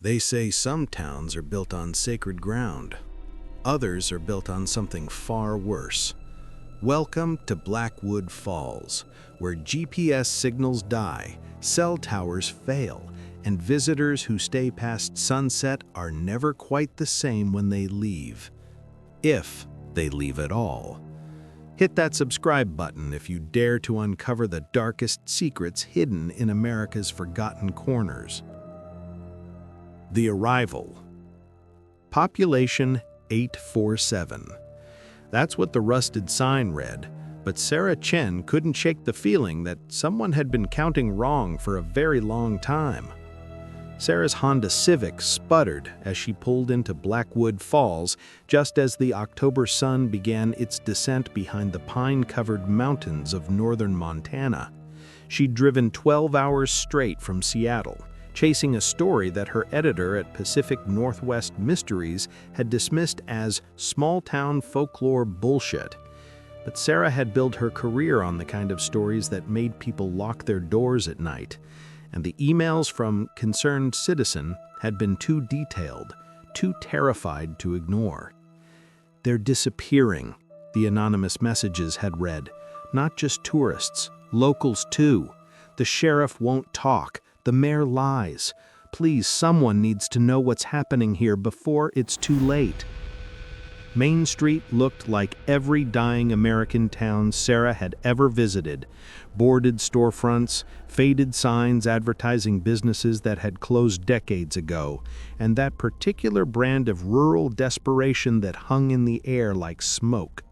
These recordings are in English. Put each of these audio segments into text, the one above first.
They say some towns are built on sacred ground. Others are built on something far worse. Welcome to Blackwood Falls, where GPS signals die, cell towers fail, and visitors who stay past sunset are never quite the same when they leave. If they leave at all. Hit that subscribe button if you dare to uncover the darkest secrets hidden in America's forgotten corners. The Arrival. Population 847. That's what the rusted sign read, but Sarah Chen couldn't shake the feeling that someone had been counting wrong for a very long time. Sarah's Honda Civic sputtered as she pulled into Blackwood Falls just as the October sun began its descent behind the pine-covered mountains of northern Montana. She'd driven 12 hours straight from Seattle, chasing a story that her editor at Pacific Northwest Mysteries had dismissed as small-town folklore bullshit. But Sarah had built her career on the kind of stories that made people lock their doors at night, and the emails from concerned citizen had been too detailed, too terrified to ignore. "They're disappearing," the anonymous messages had read. "Not just tourists, locals too. The sheriff won't talk. The mayor lies. Please, someone needs to know what's happening here before it's too late." Main Street looked like every dying American town Sarah had ever visited. Boarded storefronts, faded signs advertising businesses that had closed decades ago, and that particular brand of rural desperation that hung in the air like smoke.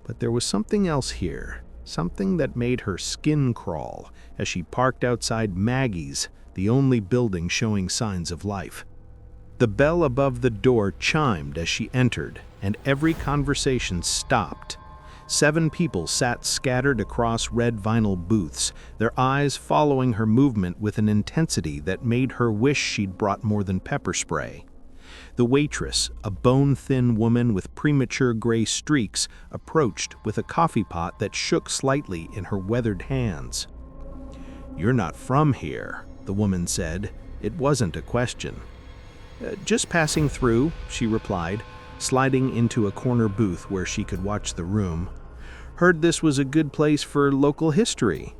But there was something else here, something that made her skin crawl as she parked outside Maggie's, the only building showing signs of life. The bell above the door chimed as she entered, and every conversation stopped. 7 people sat scattered across red vinyl booths, their eyes following her movement with an intensity that made her wish she'd brought more than pepper spray. The waitress, a bone-thin woman with premature gray streaks, approached with a coffee pot that shook slightly in her weathered hands. "You're not from here," the woman said. It wasn't a question. "Just passing through," she replied, sliding into a corner booth where she could watch the room. "Heard this was a good place for local history."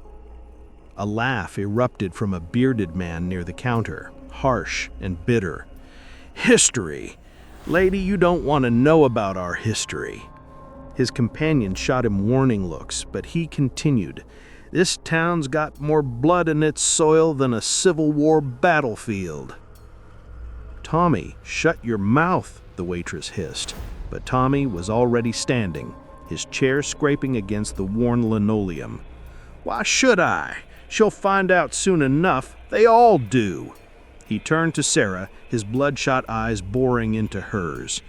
A laugh erupted from a bearded man near the counter, harsh and bitter. "History? Lady, you don't want to know about our history." His companion shot him warning looks, but he continued, "This town's got more blood in its soil than a Civil War battlefield." "Tommy, shut your mouth," the waitress hissed, but Tommy was already standing, his chair scraping against the worn linoleum. "Why should I? She'll find out soon enough. They all do." He turned to Sarah, his bloodshot eyes boring into hers.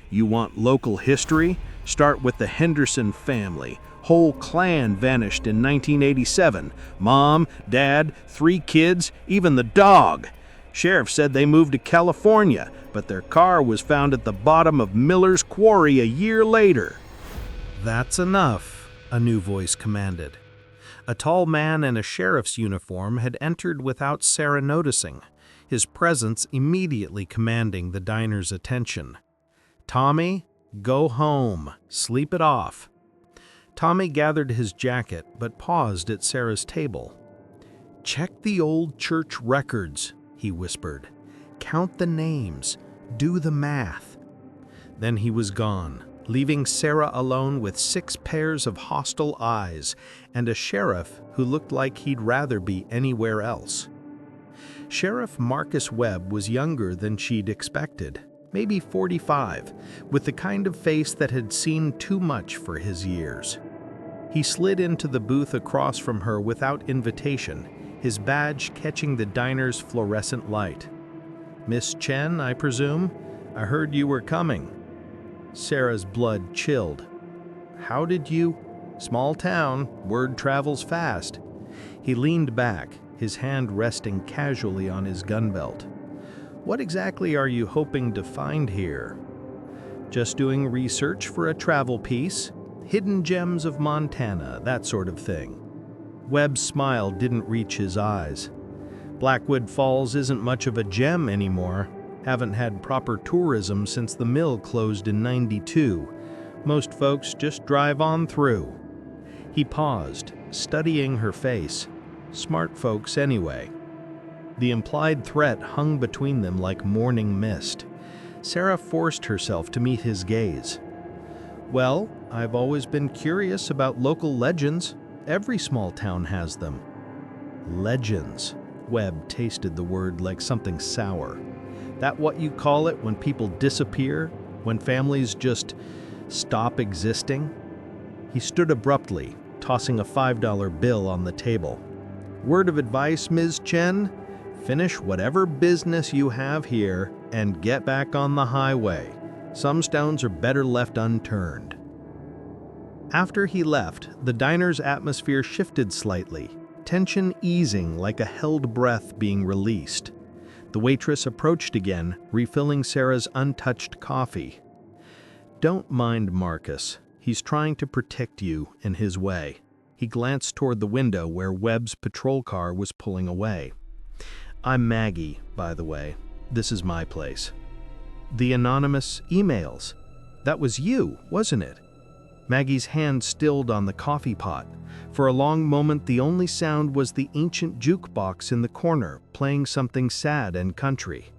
"You want local history? Start with the Henderson family. Whole clan vanished in 1987. Mom, dad, 3 kids, even the dog. Sheriff said they moved to California, but their car was found at the bottom of Miller's Quarry a year later." "That's enough," a new voice commanded. A tall man in a sheriff's uniform had entered without Sarah noticing, his presence immediately commanding the diner's attention. "Tommy, go home. Sleep it off." Tommy gathered his jacket but paused at Sarah's table. "Check the old church records," he whispered. "Count the names. Do the math." Then he was gone, leaving Sarah alone with 6 pairs of hostile eyes and a sheriff who looked like he'd rather be anywhere else. Sheriff Marcus Webb was younger than she'd expected, maybe 45, with the kind of face that had seen too much for his years. He slid into the booth across from her without invitation, his badge catching the diner's fluorescent light. "Miss Chen, I presume? I heard you were coming." Sarah's blood chilled. "How did you—" "Small town, word travels fast." He leaned back, his hand resting casually on his gun belt. "What exactly are you hoping to find here?" "Just doing research for a travel piece. Hidden gems of Montana, that sort of thing." Webb's smile didn't reach his eyes. Blackwood Falls isn't much of a gem anymore. Haven't had proper tourism since the mill closed in '92. Most folks just drive on through. He paused, studying her face. Smart folks anyway. The implied threat hung between them like morning mist. Sarah forced herself to meet his gaze. Well, I've always been curious about local legends. Every small town has them. Legends. Webb tasted the word like something sour. That what you call it when people disappear? When families just stop existing? He stood abruptly, tossing a $5 bill on the table. Word of advice, Ms. Chen? Finish whatever business you have here and get back on the highway. Some stones are better left unturned. After he left, the diner's atmosphere shifted slightly, tension easing like a held breath being released. The waitress approached again, refilling Sarah's untouched coffee. Don't mind Marcus. He's trying to protect you in his way. He glanced toward the window where Webb's patrol car was pulling away. I'm Maggie, by the way. This is my place. The anonymous emails. That was you, wasn't it? Maggie's hand stilled on the coffee pot. For a long moment, the only sound was the ancient jukebox in the corner, playing something sad and country.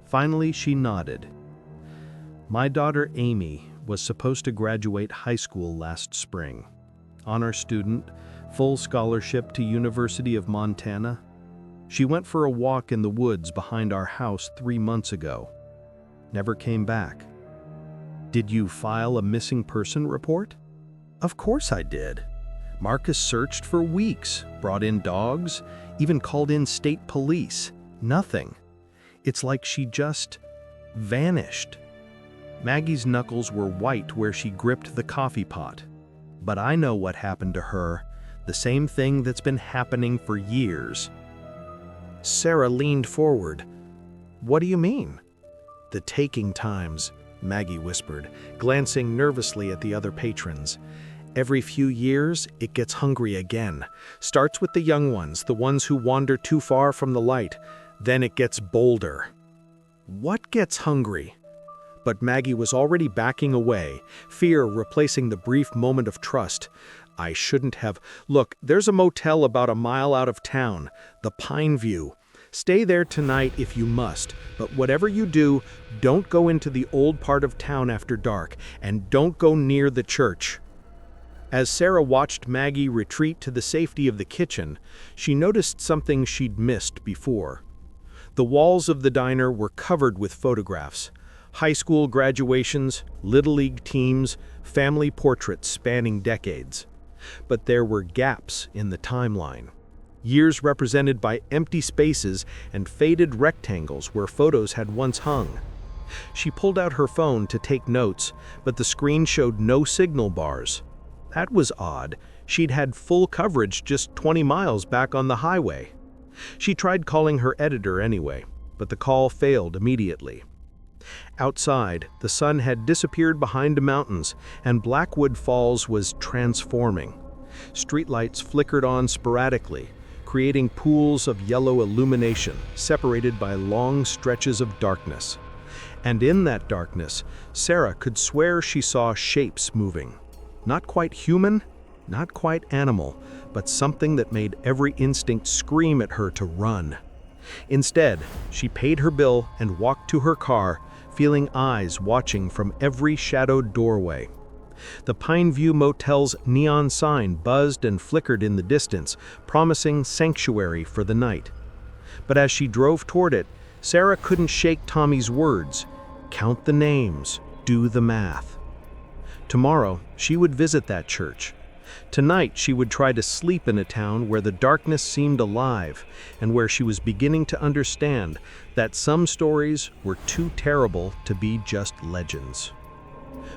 Finally, she nodded. My daughter Amy was supposed to graduate high school last spring. Honor student, full scholarship to University of Montana. She went for a walk in the woods behind our house 3 months ago. Never came back. Did you file a missing person report? Of course I did. Marcus searched for weeks, brought in dogs, even called in state police. Nothing. It's like she just vanished. Maggie's knuckles were white where she gripped the coffee pot. But I know what happened to her, the same thing that's been happening for years. Sarah leaned forward. What do you mean? The taking times, Maggie whispered, glancing nervously at the other patrons. Every few years, it gets hungry again. Starts with the young ones, the ones who wander too far from the light. Then it gets bolder. What gets hungry? But Maggie was already backing away, fear replacing the brief moment of trust. I shouldn't have. Look, there's a motel about a mile out of town, the Pine View. Stay there tonight if you must, but whatever you do, don't go into the old part of town after dark, and don't go near the church. As Sarah watched Maggie retreat to the safety of the kitchen, she noticed something she'd missed before. The walls of the diner were covered with photographs. High school graduations, Little League teams, family portraits spanning decades. But there were gaps in the timeline. Years represented by empty spaces and faded rectangles where photos had once hung. She pulled out her phone to take notes, but the screen showed no signal bars. That was odd. She'd had full coverage just 20 miles back on the highway. She tried calling her editor anyway, but the call failed immediately. Outside, the sun had disappeared behind the mountains, and Blackwood Falls was transforming. Streetlights flickered on sporadically, creating pools of yellow illumination separated by long stretches of darkness. And in that darkness, Sarah could swear she saw shapes moving. Not quite human, not quite animal, but something that made every instinct scream at her to run. Instead, she paid her bill and walked to her car, feeling eyes watching from every shadowed doorway. The Pine View Motel's neon sign buzzed and flickered in the distance, promising sanctuary for the night. But as she drove toward it, Sarah couldn't shake Tommy's words. Count the names, do the math. Tomorrow, she would visit that church. Tonight, she would try to sleep in a town where the darkness seemed alive, and where she was beginning to understand that some stories were too terrible to be just legends.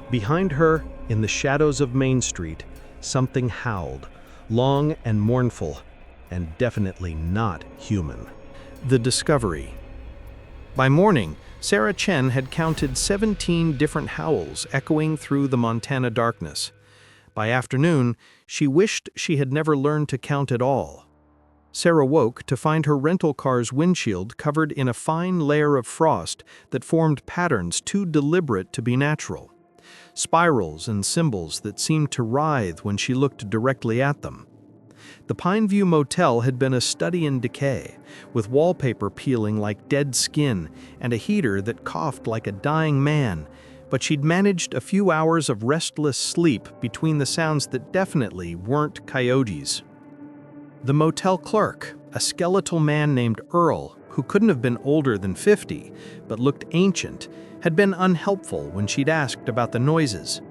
Behind her, in the shadows of Main Street, something howled, long and mournful, and definitely not human. The discovery. By morning, Sarah Chen had counted 17 different howls echoing through the Montana darkness. By afternoon, she wished she had never learned to count at all. Sarah woke to find her rental car's windshield covered in a fine layer of frost that formed patterns too deliberate to be natural. Spirals and symbols that seemed to writhe when she looked directly at them. The Pineview Motel had been a study in decay, with wallpaper peeling like dead skin and a heater that coughed like a dying man, but she'd managed a few hours of restless sleep between the sounds that definitely weren't coyotes. The motel clerk, a skeletal man named Earl, who couldn't have been older than 50, but looked ancient, had been unhelpful when she'd asked about the noises.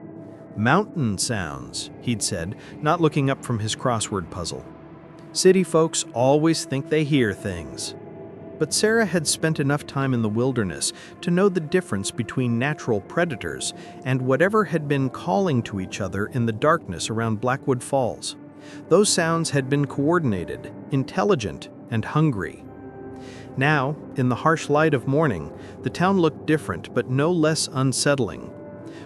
"Mountain sounds," he'd said, not looking up from his crossword puzzle. "City folks always think they hear things." But Sarah had spent enough time in the wilderness to know the difference between natural predators and whatever had been calling to each other in the darkness around Blackwood Falls. Those sounds had been coordinated, intelligent, and hungry. Now, in the harsh light of morning, the town looked different but no less unsettling.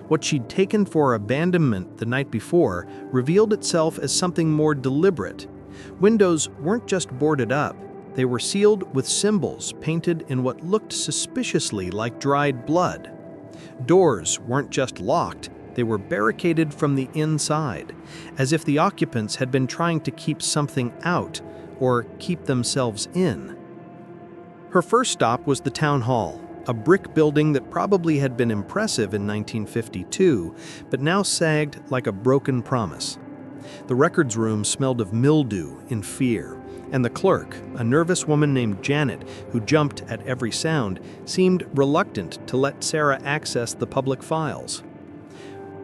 What she'd taken for abandonment the night before revealed itself as something more deliberate. Windows weren't just boarded up, they were sealed with symbols painted in what looked suspiciously like dried blood. Doors weren't just locked, they were barricaded from the inside, as if the occupants had been trying to keep something out or keep themselves in. Her first stop was the town hall, a brick building that probably had been impressive in 1952, but now sagged like a broken promise. The records room smelled of mildew in fear, and the clerk, a nervous woman named Janet, who jumped at every sound, seemed reluctant to let Sarah access the public files.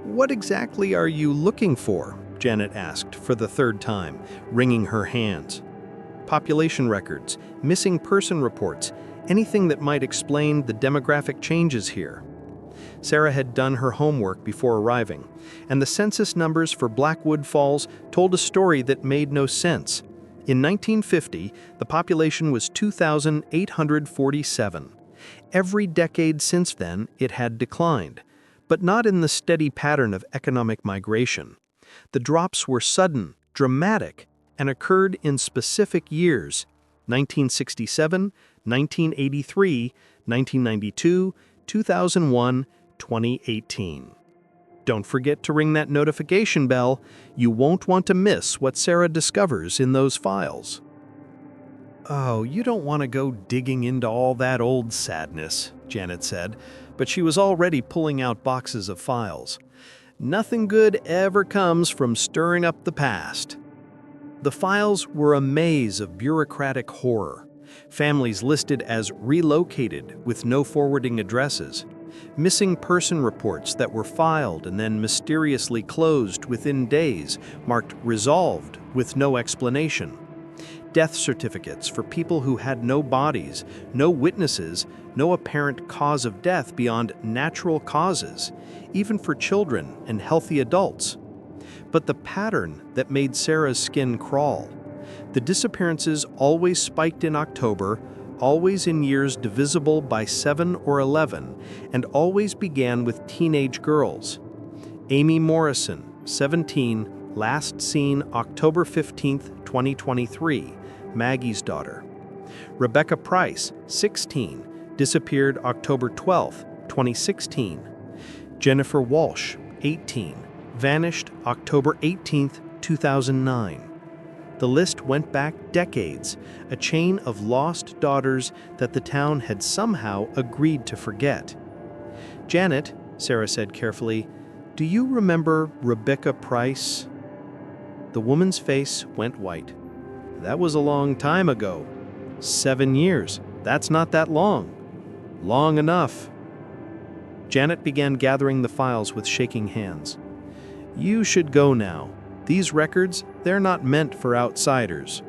"What exactly are you looking for?" Janet asked for the third time, wringing her hands. "Population records, missing person reports, anything that might explain the demographic changes here." Sarah had done her homework before arriving, and the census numbers for Blackwood Falls told a story that made no sense. In 1950, the population was 2,847. Every decade since then, it had declined, but not in the steady pattern of economic migration. The drops were sudden, dramatic, and occurred in specific years: 1967, 1983, 1992, 2001, 2018. Don't forget to ring that notification bell. You won't want to miss what Sarah discovers in those files. "Oh, you don't want to go digging into all that old sadness," Janet said, but she was already pulling out boxes of files. "Nothing good ever comes from stirring up the past." The files were a maze of bureaucratic horror. Families listed as relocated with no forwarding addresses. Missing person reports that were filed and then mysteriously closed within days, marked resolved with no explanation. Death certificates for people who had no bodies, no witnesses, no apparent cause of death beyond natural causes, even for children and healthy adults. But the pattern that made Sarah's skin crawl. The disappearances always spiked in October, always in years divisible by 7 or 11, and always began with teenage girls. Amy Morrison, 17, last seen October 15, 2023, Maggie's daughter. Rebecca Price, 16, disappeared October 12, 2016. Jennifer Walsh, 18, vanished October 18, 2009. The list went back decades, a chain of lost daughters that the town had somehow agreed to forget. "Janet," Sarah said carefully, "do you remember Rebecca Price?" The woman's face went white. "That was a long time ago. 7 years. That's not that long." "Long enough." Janet began gathering the files with shaking hands. "You should go now. These records, they're not meant for outsiders."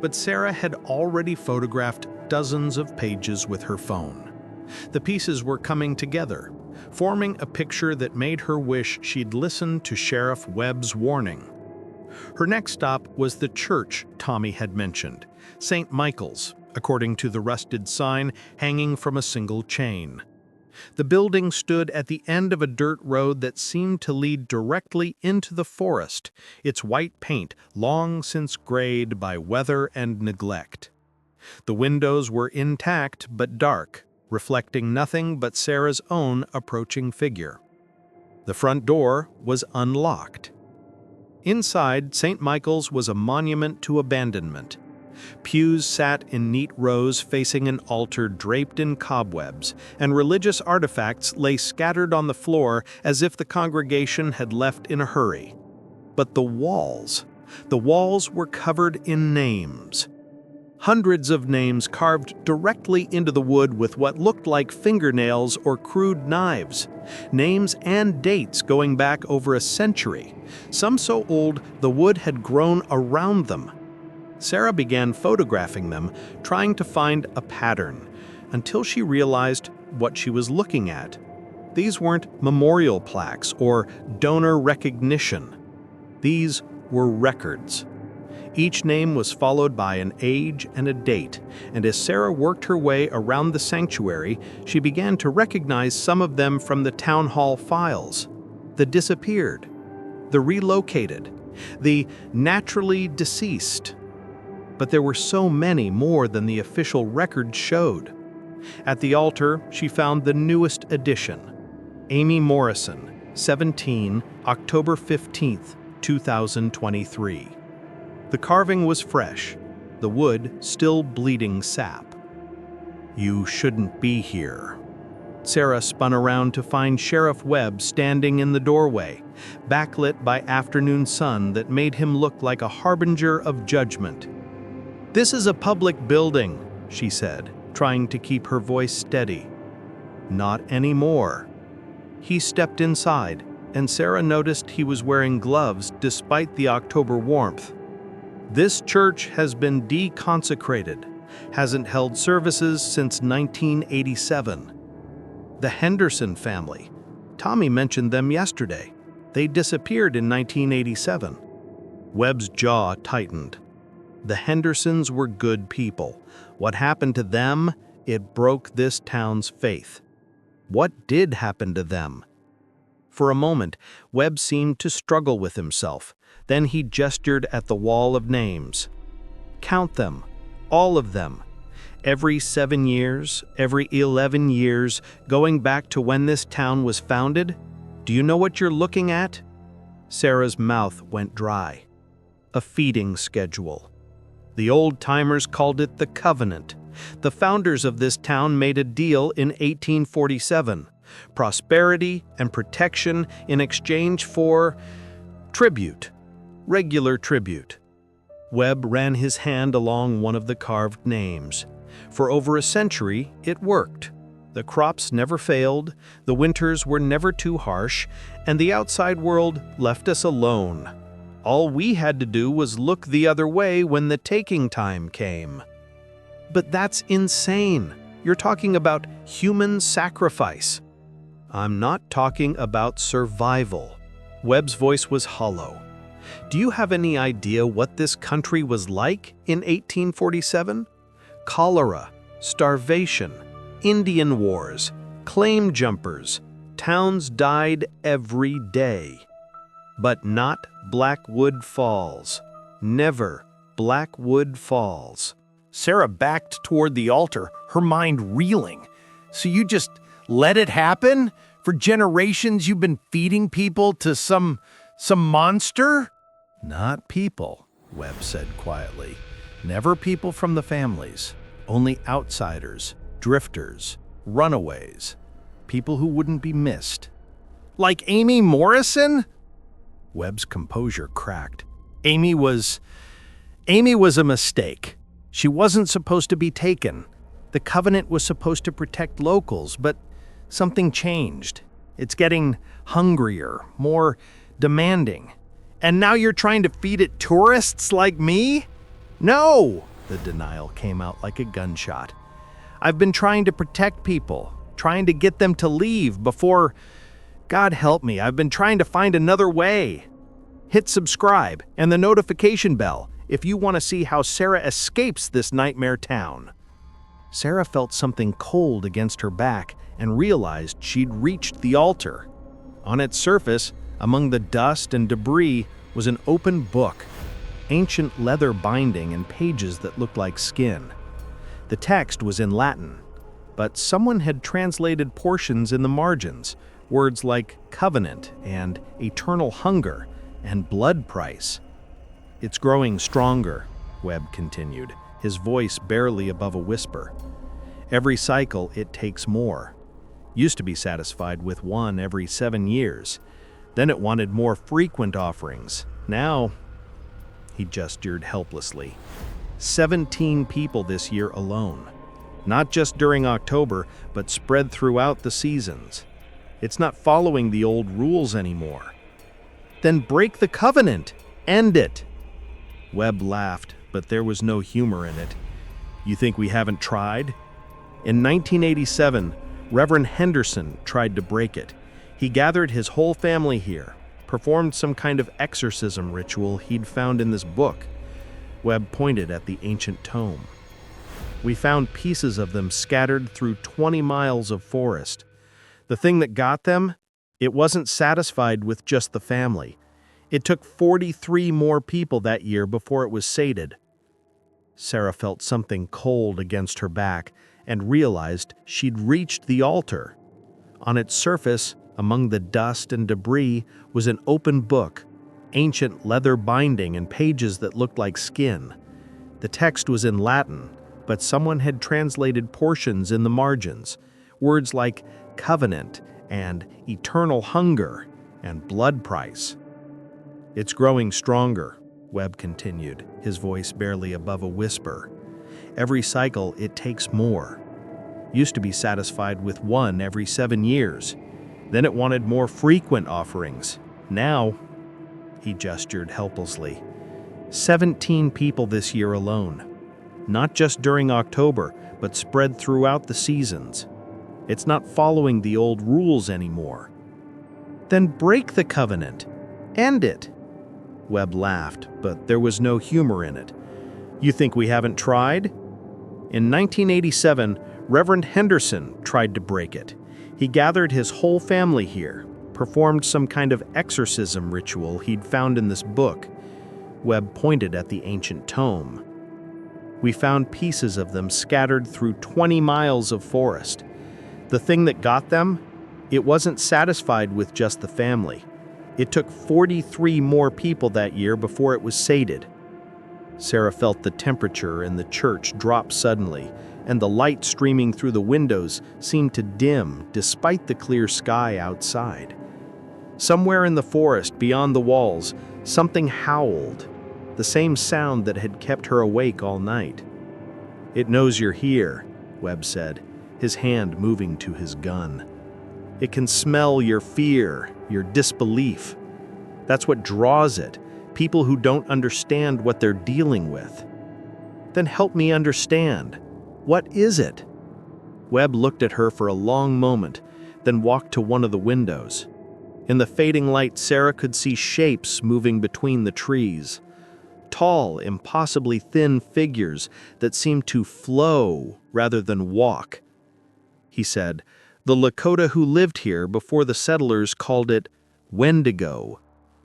But Sarah had already photographed dozens of pages with her phone. The pieces were coming together, forming a picture that made her wish she'd listened to Sheriff Webb's warning. Her next stop was the church Tommy had mentioned, St. Michael's, according to the rusted sign hanging from a single chain. The building stood at the end of a dirt road that seemed to lead directly into the forest, its white paint long since grayed by weather and neglect. The windows were intact but dark, reflecting nothing but Sarah's own approaching figure. The front door was unlocked. Inside, St. Michael's was a monument to abandonment. Pews sat in neat rows facing an altar draped in cobwebs, and religious artifacts lay scattered on the floor as if the congregation had left in a hurry. But the walls were covered in names. Hundreds of names carved directly into the wood with what looked like fingernails or crude knives. Names and dates going back over a century, some so old the wood had grown around them. Sarah began photographing them, trying to find a pattern, until she realized what she was looking at. These weren't memorial plaques or donor recognition. These were records. Each name was followed by an age and a date, and as Sarah worked her way around the sanctuary, she began to recognize some of them from the town hall files. The disappeared, the relocated, the naturally deceased. But there were so many more than the official record showed. At the altar, she found the newest addition. Amy Morrison, 17, October 15th, 2023. The carving was fresh, the wood still bleeding sap. "You shouldn't be here." Sarah spun around to find Sheriff Webb standing in the doorway, backlit by afternoon sun that made him look like a harbinger of judgment. "This is a public building," she said, trying to keep her voice steady. "Not anymore." He stepped inside, and Sarah noticed he was wearing gloves despite the October warmth. "This church has been deconsecrated, hasn't held services since 1987. The Henderson family. Tommy mentioned them yesterday. They disappeared in 1987. Webb's jaw tightened. The Hendersons were good people. What happened to them? It broke this town's faith. What did happen to them? For a moment, Webb seemed to struggle with himself. Then he gestured at the wall of names. "Count them, all of them. Every 7 years, every 11 years, going back to when this town was founded. Do you know what you're looking at?" Sarah's mouth went dry. A feeding schedule. The old-timers called it the Covenant. The founders of this town made a deal in 1847. Prosperity and protection in exchange for tribute, regular tribute. Webb ran his hand along one of the carved names. For over a century, it worked. The crops never failed, the winters were never too harsh, and the outside world left us alone. All we had to do was look the other way when the taking time came. But that's insane. You're talking about human sacrifice. I'm not talking about survival. Webb's voice was hollow. Do you have any idea what this country was like in 1847? Cholera, starvation, Indian wars, claim jumpers. Towns died every day. But not Blackwood Falls. Never Blackwood Falls. Sarah backed toward the altar, her mind reeling. "So you just let it happen? For generations you've been feeding people to some monster?" "Not people," Webb said quietly. "Never people from the families. Only outsiders, drifters, runaways. People who wouldn't be missed." "Like Amy Morrison?" Webb's composure cracked. Amy was a mistake. She wasn't supposed to be taken. The Covenant was supposed to protect locals, but something changed. It's getting hungrier, more demanding. "And now you're trying to feed it tourists like me?" "No!" The denial came out like a gunshot. "I've been trying to protect people, trying to get them to leave before... God help me, I've been trying to find another way." Hit subscribe and the notification bell if you want to see how Sarah escapes this nightmare town. Sarah felt something cold against her back and realized she'd reached the altar. On its surface, among the dust and debris, was an open book, ancient leather binding and pages that looked like skin. The text was in Latin, but someone had translated portions in the margins, words like covenant and eternal hunger and blood price. "It's growing stronger," Webb continued, his voice barely above a whisper. "Every cycle it takes more. Used to be satisfied with one every 7 years. Then it wanted more frequent offerings. Now," he gestured helplessly, 17 people this year alone. Not just during October, but spread throughout the seasons. It's not following the old rules anymore. "Then break the covenant! End it!" Webb laughed, but there was no humor in it. "You think we haven't tried?" In 1987, Reverend Henderson tried to break it. He gathered his whole family here, performed some kind of exorcism ritual he'd found in this book. Webb pointed at the ancient tome. "We found pieces of them scattered through 20 miles of forest. The thing that got them, it wasn't satisfied with just the family. It took 43 more people that year before it was sated." Sarah felt something cold against her back and realized she'd reached the altar. On its surface, among the dust and debris, was an open book, ancient leather binding and pages that looked like skin. The text was in Latin, but someone had translated portions in the margins, words like covenant and eternal hunger and blood price. "It's growing stronger," Webb continued, his voice barely above a whisper. "Every cycle it takes more. Used to be satisfied with one every 7 years. Then it wanted more frequent offerings. Now," he gestured helplessly, 17 people this year alone. Not just during October, but spread throughout the seasons. It's not following the old rules anymore. "Then break the covenant. End it." Webb laughed, but there was no humor in it. "You think we haven't tried?" In 1987, Reverend Henderson tried to break it. He gathered his whole family here, performed some kind of exorcism ritual he'd found in this book. Webb pointed at the ancient tome. "We found pieces of them scattered through 20 miles of forest. The thing that got them, it wasn't satisfied with just the family. It took 43 more people that year before it was sated." Sarah felt the temperature in the church drop suddenly, and the light streaming through the windows seemed to dim despite the clear sky outside. Somewhere in the forest beyond the walls, something howled, the same sound that had kept her awake all night. "It knows you're here," Webb said, his hand moving to his gun. "It can smell your fear, your disbelief. That's what draws it, people who don't understand what they're dealing with." "Then help me understand. What is it?" Webb looked at her for a long moment, then walked to one of the windows. In the fading light, Sarah could see shapes moving between the trees. Tall, impossibly thin figures that seemed to flow rather than walk. He said, "The Lakota who lived here before the settlers called it Wendigo,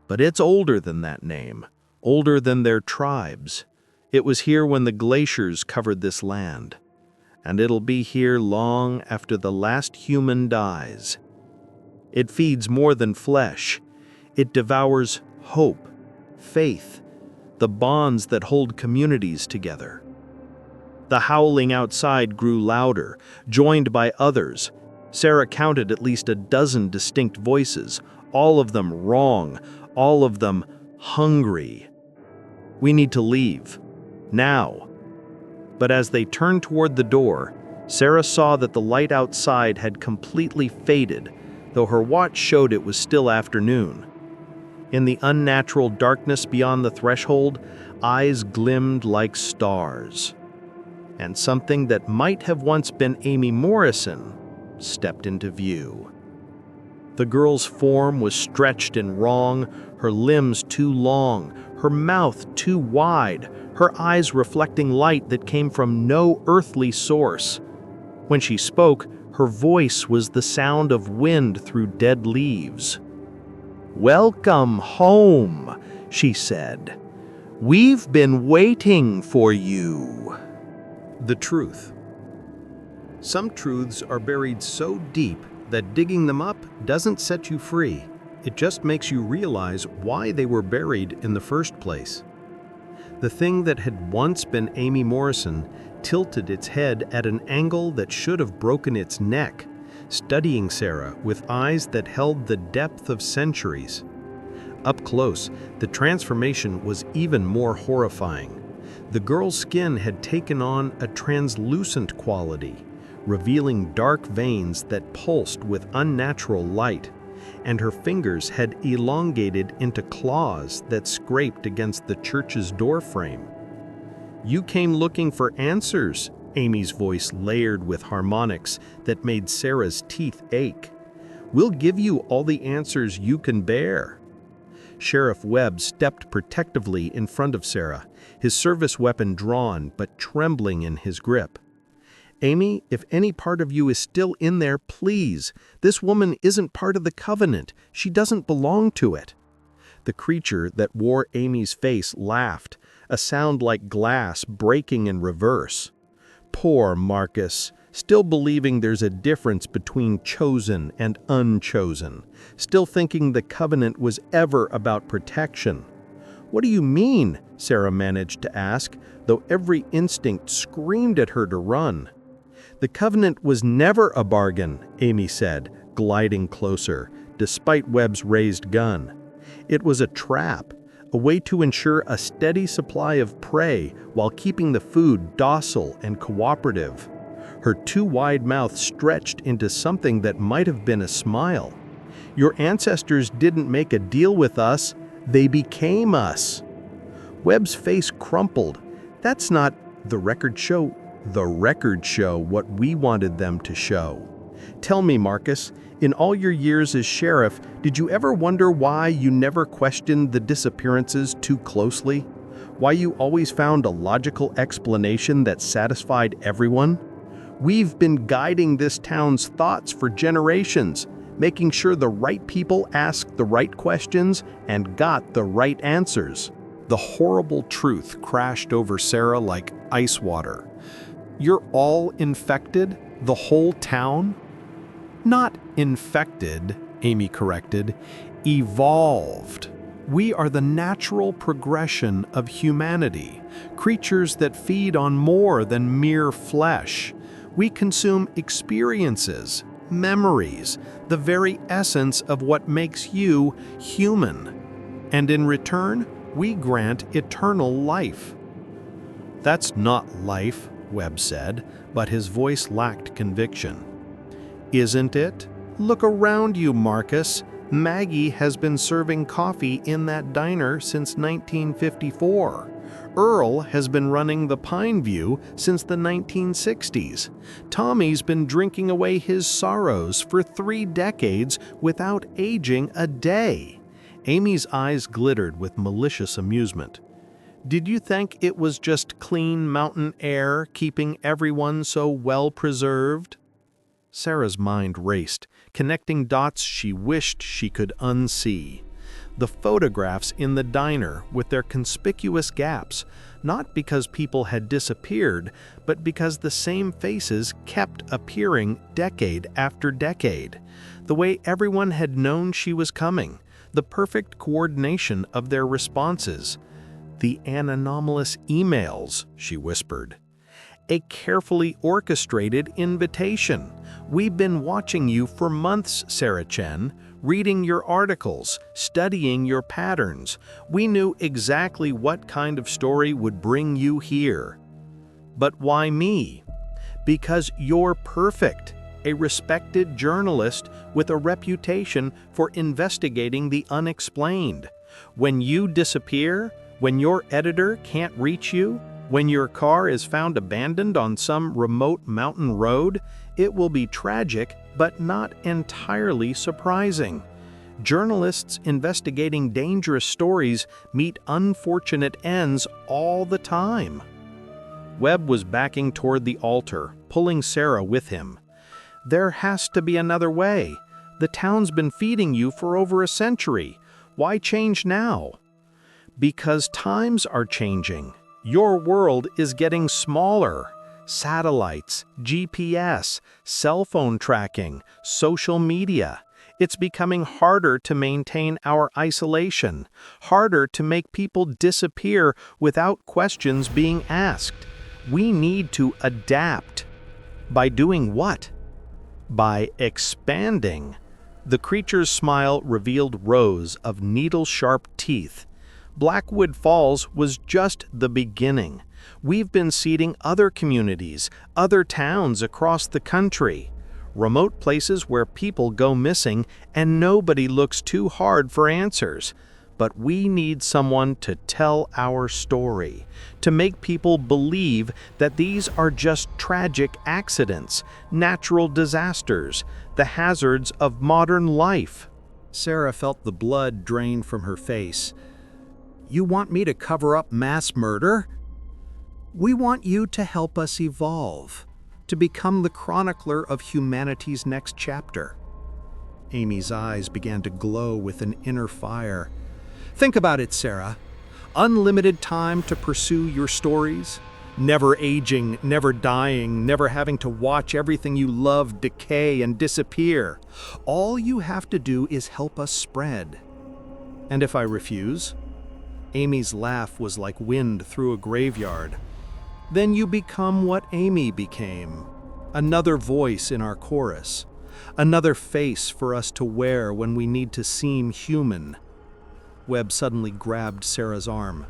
but it's older than that name, older than their tribes. It was here when the glaciers covered this land, and it'll be here long after the last human dies. It feeds more than flesh. It devours hope, faith, the bonds that hold communities together." The howling outside grew louder, joined by others. Sarah counted at least a dozen distinct voices, all of them wrong, all of them hungry. "We need to leave. Now." But as they turned toward the door, Sarah saw that the light outside had completely faded, though her watch showed it was still afternoon. In the unnatural darkness beyond the threshold, eyes glimmed like stars. And something that might have once been Amy Morrison stepped into view. The girl's form was stretched and wrong, her limbs too long, her mouth too wide, her eyes reflecting light that came from no earthly source. When she spoke, Her voice was the sound of wind through dead leaves. "Welcome home," she said. "We've been waiting for you." The truth. Some truths are buried so deep that digging them up doesn't set you free. It just makes you realize why they were buried in the first place. The thing that had once been Amy Morrison tilted its head at an angle that should have broken its neck, studying Sarah with eyes that held the depth of centuries. Up close, the transformation was even more horrifying. The girl's skin had taken on a translucent quality, revealing dark veins that pulsed with unnatural light, and her fingers had elongated into claws that scraped against the church's doorframe. "You came looking for answers," Amy's voice layered with harmonics that made Sarah's teeth ache. "We'll give you all the answers you can bear." Sheriff Webb stepped protectively in front of Sarah, his service weapon drawn but trembling in his grip. "Amy, if any part of you is still in there, please. This woman isn't part of the covenant. She doesn't belong to it." The creature that wore Amy's face laughed, a sound like glass breaking in reverse. Poor Marcus, still believing there's a difference between chosen and unchosen, still thinking the covenant was ever about protection. "What do you mean?" Sarah managed to ask, though every instinct screamed at her to run. "The covenant was never a bargain," Amy said, gliding closer, despite Webb's raised gun. "It was a trap, a way to ensure a steady supply of prey while keeping the food docile and cooperative." Her too wide mouth stretched into something that might have been a smile. "Your ancestors didn't make a deal with us, they became us." Webb's face crumpled. "That's not the record show what we wanted them to show. Tell me, Marcus, in all your years as sheriff, did you ever wonder why you never questioned the disappearances too closely? Why you always found a logical explanation that satisfied everyone? We've been guiding this town's thoughts for generations, making sure the right people asked the right questions and got the right answers." The horrible truth crashed over Sarah like ice water. "You're all infected? The whole town?" "Not infected," Amy corrected. "Evolved. We are the natural progression of humanity, creatures that feed on more than mere flesh. We consume experiences, memories, the very essence of what makes you human. And in return, we grant eternal life." "That's not life," Webb said, but his voice lacked conviction. "Isn't it? Look around you, Marcus. Maggie has been serving coffee in that diner since 1954. Earl has been running the Pine View since the 1960s. Tommy's been drinking away his sorrows for 3 decades without aging a day." Amy's eyes glittered with malicious amusement. "Did you think it was just clean mountain air keeping everyone so well preserved?" Sarah's mind raced, connecting dots she wished she could unsee. The photographs in the diner with their conspicuous gaps, not because people had disappeared, but because the same faces kept appearing decade after decade. The way everyone had known she was coming, the perfect coordination of their responses. "The anomalous emails," she whispered. "A carefully orchestrated invitation. We've been watching you for months, Sarah Chen, reading your articles, studying your patterns. We knew exactly what kind of story would bring you here." "But why me?" "Because you're perfect, a respected journalist with a reputation for investigating the unexplained. When you disappear, when your editor can't reach you, when your car is found abandoned on some remote mountain road, it will be tragic but not entirely surprising. Journalists investigating dangerous stories meet unfortunate ends all the time." Webb was backing toward the altar, pulling Sarah with him. There has to be another way. The town's been feeding you for over a century. Why change now? Because times are changing. Your world is getting smaller. Satellites, GPS, cell phone tracking, social media. It's becoming harder to maintain our isolation, harder to make people disappear without questions being asked. We need to adapt. By doing what? By expanding. The creature's smile revealed rows of needle-sharp teeth. Blackwood Falls was just the beginning. We've been seeding other communities, other towns across the country. Remote places where people go missing and nobody looks too hard for answers. But we need someone to tell our story, to make people believe that these are just tragic accidents, natural disasters, the hazards of modern life. Sarah felt the blood drain from her face. You want me to cover up mass murder? We want you to help us evolve, to become the chronicler of humanity's next chapter. Amy's eyes began to glow with an inner fire. Think about it, Sarah. Unlimited time to pursue your stories, never aging, never dying, never having to watch everything you love decay and disappear. All you have to do is help us spread. And if I refuse? Amy's laugh was like wind through a graveyard. Then you become what Amy became. Another voice in our chorus. Another face for us to wear when we need to seem human. Webb suddenly grabbed Sarah's arm.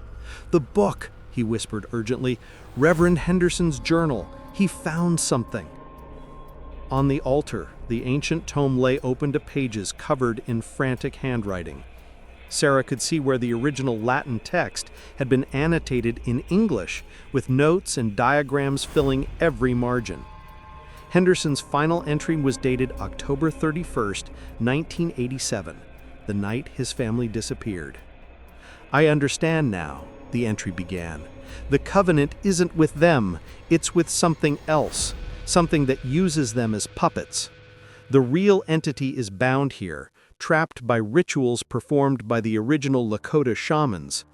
The book, he whispered urgently. Reverend Henderson's journal. He found something. On the altar, the ancient tome lay open to pages covered in frantic handwriting. Sarah could see where the original Latin text had been annotated in English, with notes and diagrams filling every margin. Henderson's final entry was dated October 31st, 1987, the night his family disappeared. I understand now, the entry began. The covenant isn't with them, it's with something else, something that uses them as puppets. The real entity is bound here, trapped by rituals performed by the original Lakota shamans.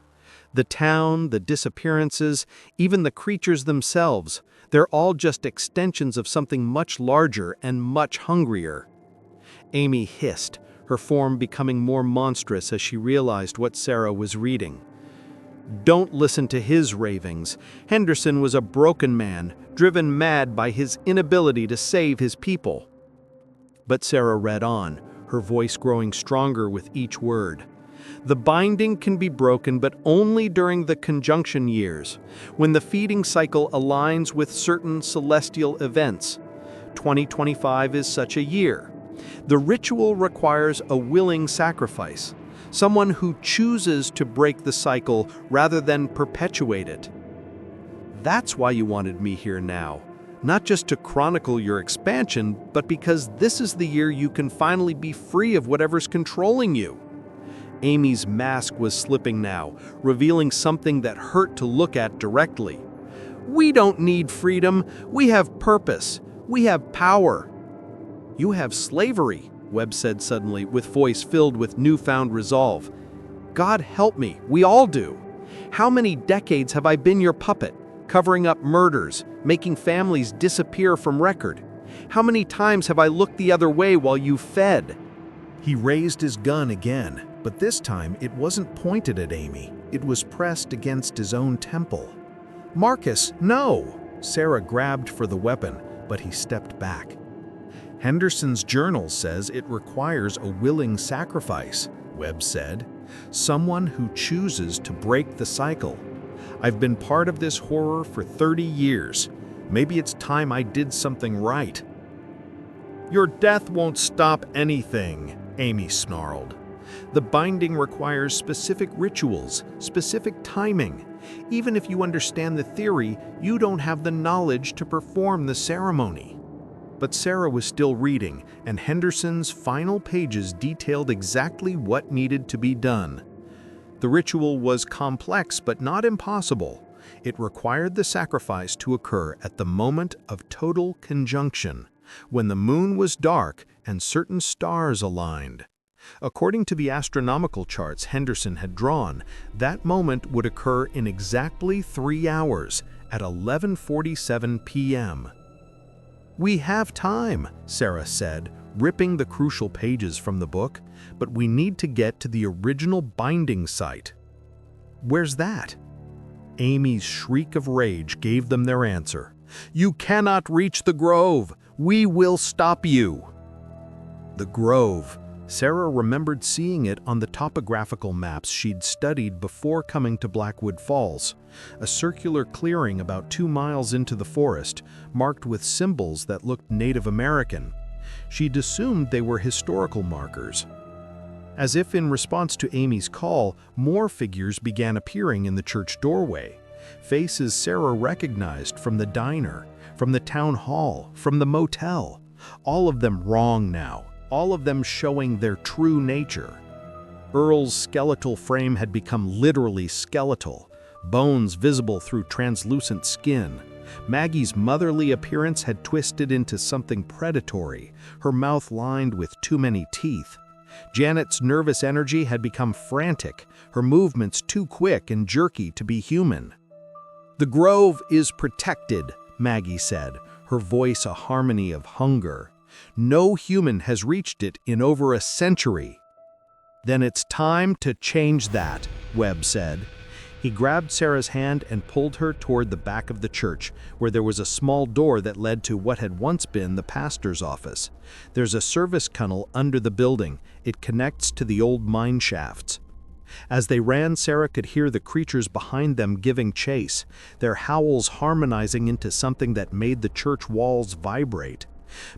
The town, the disappearances, even the creatures themselves, they're all just extensions of something much larger and much hungrier. Amy hissed, her form becoming more monstrous as she realized what Sarah was reading. Don't listen to his ravings. Henderson was a broken man, driven mad by his inability to save his people. But Sarah read on, her voice growing stronger with each word. The binding can be broken, but only during the conjunction years, when the feeding cycle aligns with certain celestial events. 2025 is such a year. The ritual requires a willing sacrifice, someone who chooses to break the cycle rather than perpetuate it. That's why you wanted me here now. Not just to chronicle your expansion, but because this is the year you can finally be free of whatever's controlling you. Amy's mask was slipping now, revealing something that hurt to look at directly. We don't need freedom. We have purpose. We have power. You have slavery, Webb said suddenly, with voice filled with newfound resolve. God help me, we all do. How many decades have I been your puppet? Covering up murders, making families disappear from record. How many times have I looked the other way while you fed? He raised his gun again, but this time it wasn't pointed at Amy. It was pressed against his own temple. Marcus, no! Sarah grabbed for the weapon, but he stepped back. Henderson's journal says it requires a willing sacrifice, Webb said. Someone who chooses to break the cycle. I've been part of this horror for 30 years. Maybe it's time I did something right. Your death won't stop anything, Amy snarled. The binding requires specific rituals, specific timing. Even if you understand the theory, you don't have the knowledge to perform the ceremony. But Sarah was still reading, and Henderson's final pages detailed exactly what needed to be done. The ritual was complex but not impossible. It required the sacrifice to occur at the moment of total conjunction. when the moon was dark and certain stars aligned. According to the astronomical charts Henderson had drawn, that moment would occur in exactly 3 hours at 11:47 p.m. "We have time," Sarah said, ripping the crucial pages from the book, "but we need to get to the original binding site." "Where's that?" Amy's shriek of rage gave them their answer. "You cannot reach the grove! We will stop you!" The grove. Sarah remembered seeing it on the topographical maps she'd studied before coming to Blackwood Falls, a circular clearing about 2 miles into the forest, marked with symbols that looked Native American. She'd assumed they were historical markers. As if in response to Amy's call, more figures began appearing in the church doorway. Faces Sarah recognized from the diner, from the town hall, from the motel. All of them wrong now, all of them showing their true nature. Earl's skeletal frame had become literally skeletal, bones visible through translucent skin. Maggie's motherly appearance had twisted into something predatory, her mouth lined with too many teeth. Janet's nervous energy had become frantic, her movements too quick and jerky to be human. "The grove is protected," Maggie said, her voice a harmony of hunger. "No human has reached it in over a century." "Then it's time to change that," Webb said. He grabbed Sarah's hand and pulled her toward the back of the church, where there was a small door that led to what had once been the pastor's office. "There's a service tunnel under the building. It connects to the old mine shafts." As they ran, Sarah could hear the creatures behind them giving chase, their howls harmonizing into something that made the church walls vibrate.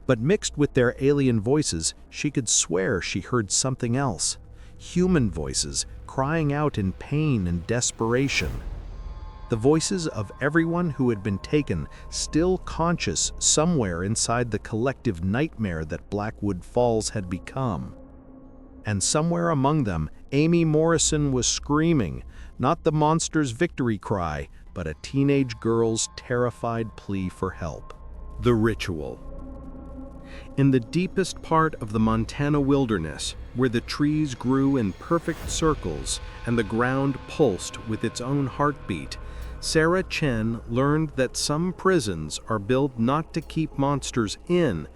But mixed with their alien voices, she could swear she heard something else. Human voices, crying out in pain and desperation. The voices of everyone who had been taken, still conscious somewhere inside the collective nightmare that Blackwood Falls had become. And somewhere among them, Amy Morrison was screaming, not the monster's victory cry, but a teenage girl's terrified plea for help. The ritual. In the deepest part of the Montana wilderness, where the trees grew in perfect circles and the ground pulsed with its own heartbeat, Sarah Chen learned that some prisons are built not to keep monsters in,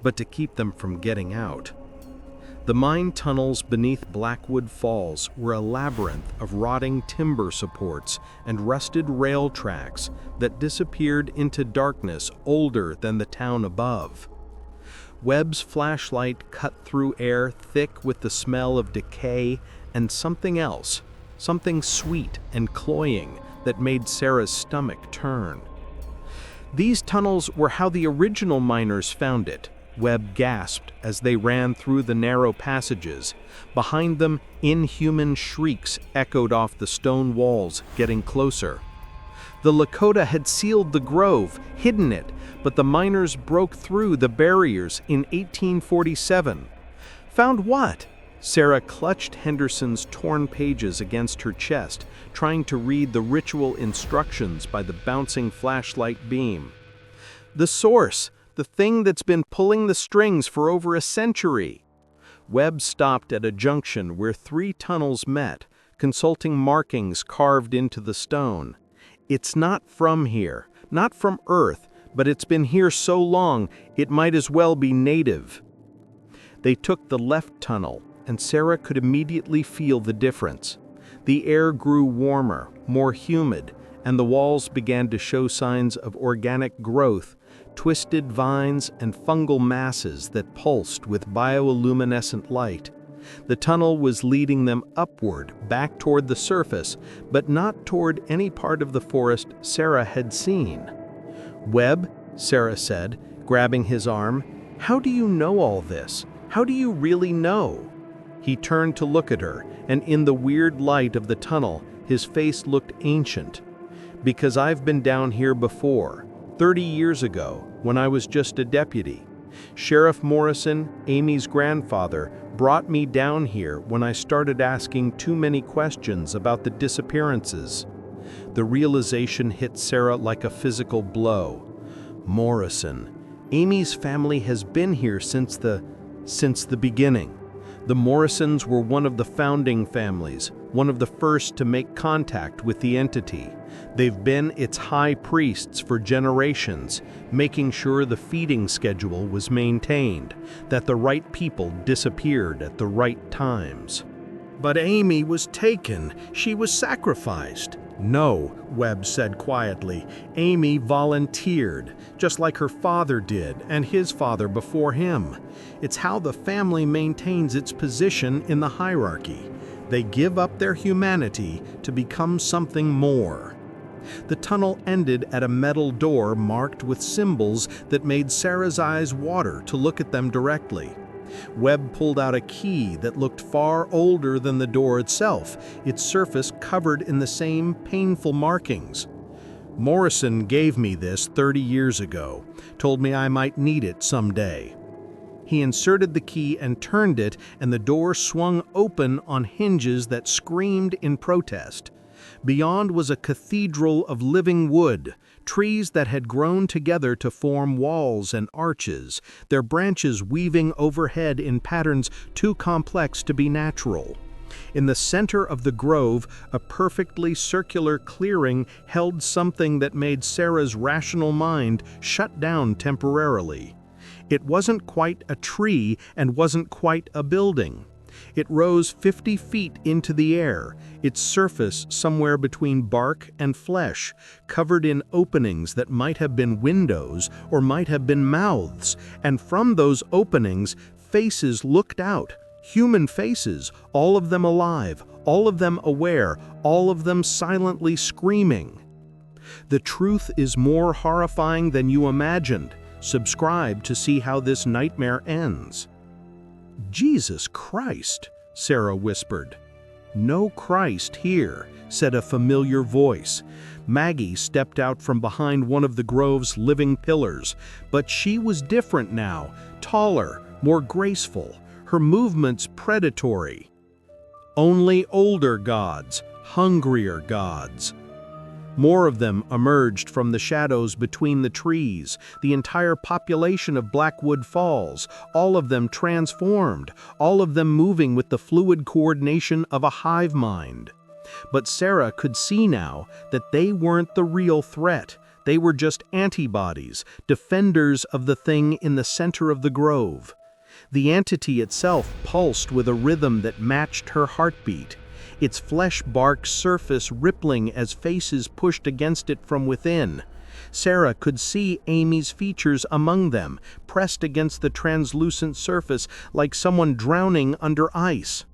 but to keep them from getting out. The mine tunnels beneath Blackwood Falls were a labyrinth of rotting timber supports and rusted rail tracks that disappeared into darkness older than the town above. Webb's flashlight cut through air thick with the smell of decay and something else, something sweet and cloying that made Sarah's stomach turn. "These tunnels were how the original miners found it," Webb gasped as they ran through the narrow passages. Behind them, inhuman shrieks echoed off the stone walls, getting closer. The Lakota had sealed the grove, hidden it, but the miners broke through the barriers in 1847. "Found what?" Sarah clutched Henderson's torn pages against her chest, trying to read the ritual instructions by the bouncing flashlight beam. "The source, the thing that's been pulling the strings for over a century." Webb stopped at a junction where 3 tunnels met, consulting markings carved into the stone. "It's not from here, not from Earth, but it's been here so long, it might as well be native." They took the left tunnel, and Sarah could immediately feel the difference. The air grew warmer, more humid, and the walls began to show signs of organic growth, twisted vines and fungal masses that pulsed with bioluminescent light. The tunnel was leading them upward, back toward the surface, but not toward any part of the forest Sarah had seen. "Webb," Sarah said, grabbing his arm, "how do you know all this? How do you really know?" He turned to look at her, and in the weird light of the tunnel, his face looked ancient. "Because I've been down here before, 30 years ago, when I was just a deputy. Sheriff Morrison, Amy's grandfather, brought me down here when I started asking too many questions about the disappearances." The realization hit Sarah like a physical blow. Morrison, Amy's family has been here since the beginning. The Morrisons were one of the founding families, one of the first to make contact with the entity. They've been its high priests for generations, making sure the feeding schedule was maintained, that the right people disappeared at the right times. But Amy was taken. She was sacrificed. No, Webb said quietly. Amy volunteered, just like her father did and his father before him. It's how the family maintains its position in the hierarchy. They give up their humanity to become something more. The tunnel ended at a metal door marked with symbols that made Sarah's eyes water to look at them directly. Webb pulled out a key that looked far older than the door itself, its surface covered in the same painful markings. Morrison gave me this 30 years ago, told me I might need it someday. He inserted the key and turned it, and the door swung open on hinges that screamed in protest. Beyond was a cathedral of living wood, trees that had grown together to form walls and arches, their branches weaving overhead in patterns too complex to be natural. In the center of the grove, a perfectly circular clearing held something that made Sarah's rational mind shut down temporarily. It wasn't quite a tree and wasn't quite a building. It rose 50 feet into the air, its surface somewhere between bark and flesh, covered in openings that might have been windows or might have been mouths, and from those openings, faces looked out, human faces, all of them alive, all of them aware, all of them silently screaming. The truth is more horrifying than you imagined. Subscribe to see how this nightmare ends. Jesus Christ, Sarah whispered. No Christ here, said a familiar voice. Maggie stepped out from behind one of the grove's living pillars, but she was different now, taller, more graceful, her movements predatory. Only older gods, hungrier gods. More of them emerged from the shadows between the trees, the entire population of Blackwood Falls, all of them transformed, all of them moving with the fluid coordination of a hive mind. But Sarah could see now that they weren't the real threat. They were just antibodies, defenders of the thing in the center of the grove. The entity itself pulsed with a rhythm that matched her heartbeat, its flesh-bark surface rippling as faces pushed against it from within. Sarah could see Amy's features among them, pressed against the translucent surface like someone drowning under ice.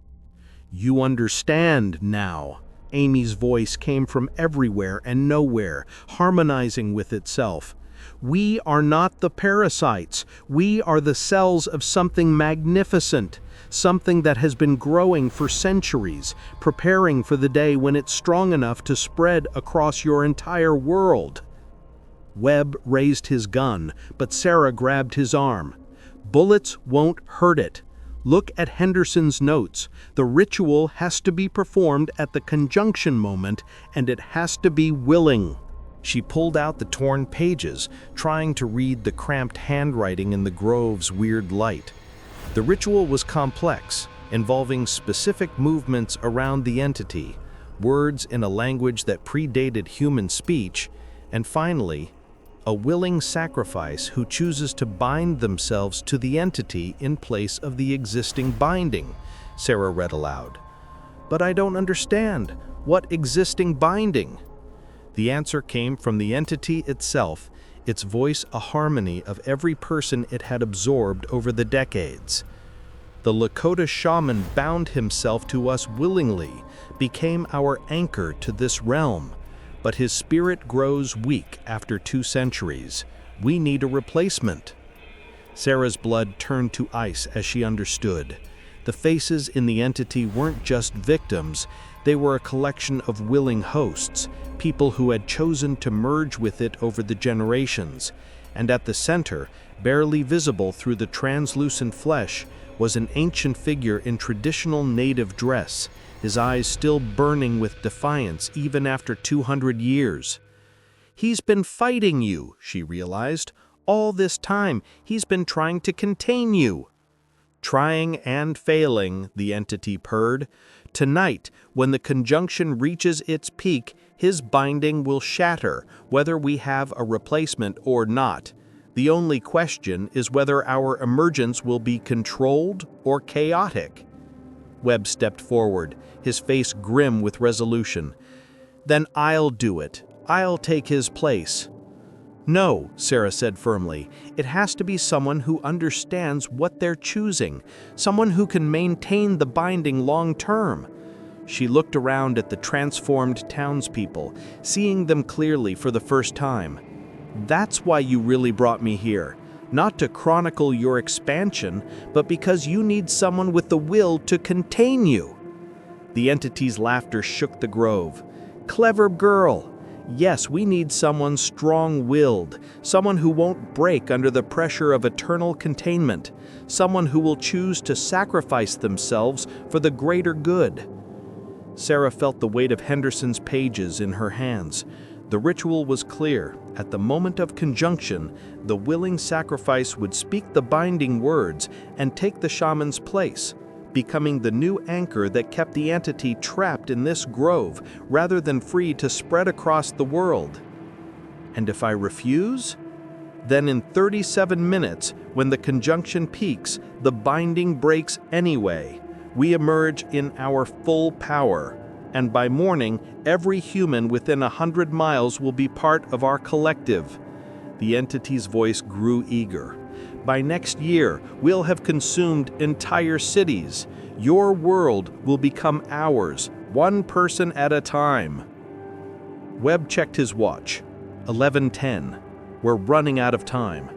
You understand now. Amy's voice came from everywhere and nowhere, harmonizing with itself. We are not the parasites. We are the cells of something magnificent, something that has been growing for centuries, preparing for the day when it's strong enough to spread across your entire world. Webb raised his gun, but Sarah grabbed his arm. Bullets won't hurt it. Look at Henderson's notes. The ritual has to be performed at the conjunction moment, and it has to be willing. She pulled out the torn pages, trying to read the cramped handwriting in the grove's weird light. The ritual was complex, involving specific movements around the entity, words in a language that predated human speech, and finally, a willing sacrifice who chooses to bind themselves to the entity in place of the existing binding, Sarah read aloud. But I don't understand. What existing binding? The answer came from the entity itself, its voice a harmony of every person it had absorbed over the decades. The Lakota shaman bound himself to us willingly, became our anchor to this realm, but his spirit grows weak after 2 centuries. We need a replacement. Sarah's blood turned to ice as she understood. The faces in the entity weren't just victims, they were a collection of willing hosts, people who had chosen to merge with it over the generations. And at the center, barely visible through the translucent flesh, was an ancient figure in traditional native dress, his eyes still burning with defiance even after 200 years. He's been fighting you, she realized, All this time, he's been trying to contain you." "Trying and failing," the entity purred. "Tonight, when the conjunction reaches its peak, his binding will shatter, whether we have a replacement or not. The only question is whether our emergence will be controlled or chaotic." Webb stepped forward, his face grim with resolution. "Then I'll do it. I'll take his place." "No," Sarah said firmly. "It has to be someone who understands what they're choosing, someone who can maintain the binding long term." She looked around at the transformed townspeople, seeing them clearly for the first time. "That's why you really brought me here. Not to chronicle your expansion, but because you need someone with the will to contain you." The entity's laughter shook the grove. "Clever girl. Yes, we need someone strong-willed, someone who won't break under the pressure of eternal containment, someone who will choose to sacrifice themselves for the greater good." Sarah felt the weight of Henderson's pages in her hands. The ritual was clear. At the moment of conjunction, the willing sacrifice would speak the binding words and take the shaman's place, becoming the new anchor that kept the entity trapped in this grove rather than free to spread across the world. "And if I refuse?" "Then in 37 minutes, when the conjunction peaks, the binding breaks anyway. We emerge in our full power. And by morning, every human within 100 miles will be part of our collective." The entity's voice grew eager. "By next year, we'll have consumed entire cities. Your world will become ours, one person at a time." Webb checked his watch. 11:10. We're running out of time.